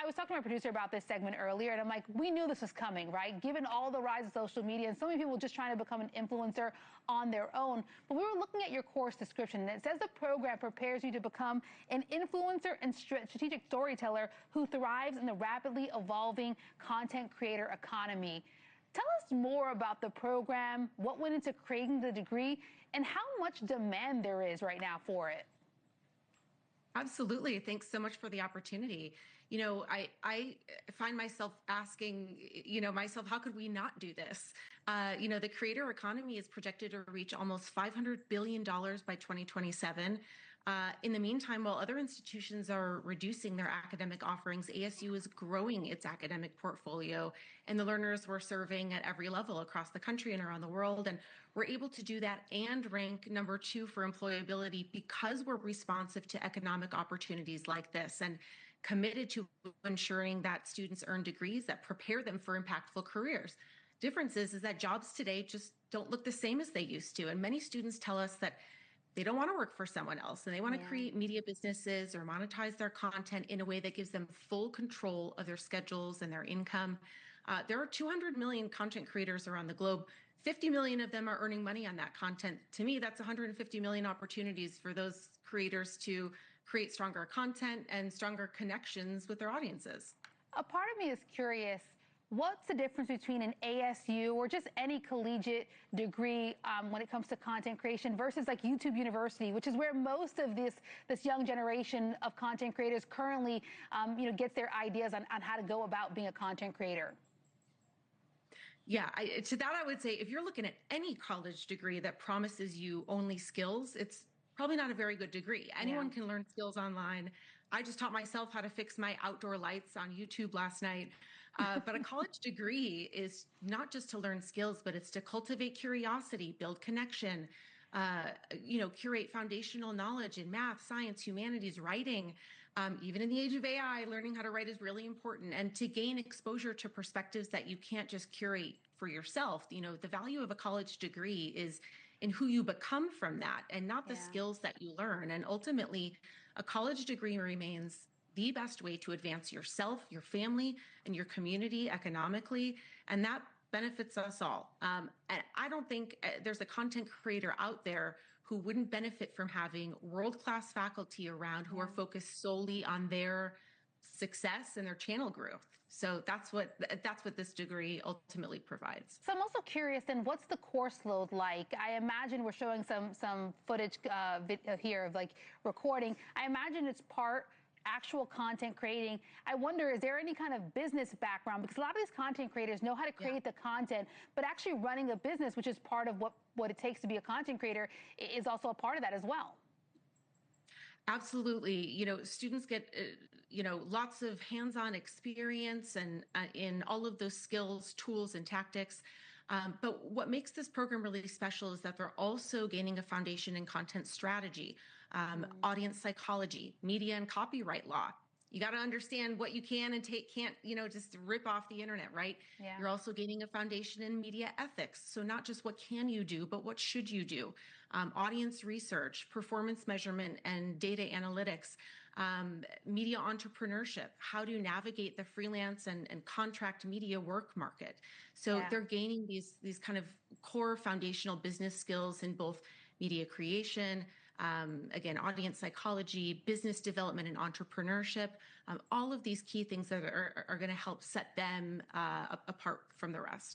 I was talking to my producer about this segment earlier, and I'm like, we knew this was coming, right? Given all the rise of social media and so many people just trying to become an influencer on their own. But we were looking at your course description, and it says the program prepares you to become an influencer and strategic storyteller who thrives in the rapidly evolving content creator economy. Tell us more about the program, what went into creating the degree, and how much demand there is right now for it. Absolutely. Thanks so much for the opportunity. I find myself asking, myself, how could we not do this? The creator economy is projected to reach almost $500 billion by 2027. In the meantime, while other institutions are reducing their academic offerings, ASU is growing its academic portfolio and the learners we're serving at every level across the country and around the world. And we're able to do that and rank #2 for employability because we're responsive to economic opportunities like this and committed to ensuring that students earn degrees that prepare them for impactful careers. Difference is that jobs today just don't look the same as they used to. And many students tell us that they don't want to work for someone else and they want to create media businesses or monetize their content in a way that gives them full control of their schedules and their income. There are 200 million content creators around the globe. 50 million of them are earning money on that content. To me, that's 150 million opportunities for those creators to create stronger content and stronger connections with their audiences. A part of me is curious, what's the difference between an ASU or just any collegiate degree when it comes to content creation versus like YouTube University, which is where most of this young generation of content creators currently gets their ideas on how to go about being a content creator? Yeah, to that I would say if you're looking at any college degree that promises you only skills, it's probably not a very good degree. Anyone can learn skills online. I just taught myself how to fix my outdoor lights on YouTube last night. But a college degree is not just to learn skills, but it's to cultivate curiosity, build connection, curate foundational knowledge in math, science, humanities, writing. Even in the age of AI, learning how to write is really important. And to gain exposure to perspectives that you can't just curate for yourself. The value of a college degree is in who you become from that and not the skills that you learn. And ultimately, a college degree remains the best way to advance yourself, your family, and your community economically. And that benefits us all. And I don't think there's a content creator out there who wouldn't benefit from having world-class faculty around who are focused solely on their success and their channel growth. So that's what this degree ultimately provides. So I'm also curious then, what's the course load like? I imagine we're showing some footage here of like recording. I imagine it's part actual content creating. I wonder, is there any kind of business background? Because a lot of these content creators know how to create the content, but actually running a business, which is part of what it takes to be a content creator, is also a part of that as well. Absolutely. Students get, lots of hands-on experience and in all of those skills, tools, and tactics. But what makes this program really special is that they're also gaining a foundation in content strategy, audience psychology, media and copyright law. You got to understand what you can and can't, just rip off the internet, right? You're also gaining a foundation in media ethics. So not just what can you do, but what should you do? Audience research, performance measurement, and data analytics, media entrepreneurship, how to navigate the freelance and contract media work market. So they're gaining these kind of core foundational business skills in both media creation, again, audience psychology, business development, and entrepreneurship. All of these key things that are going to help set them apart from the rest.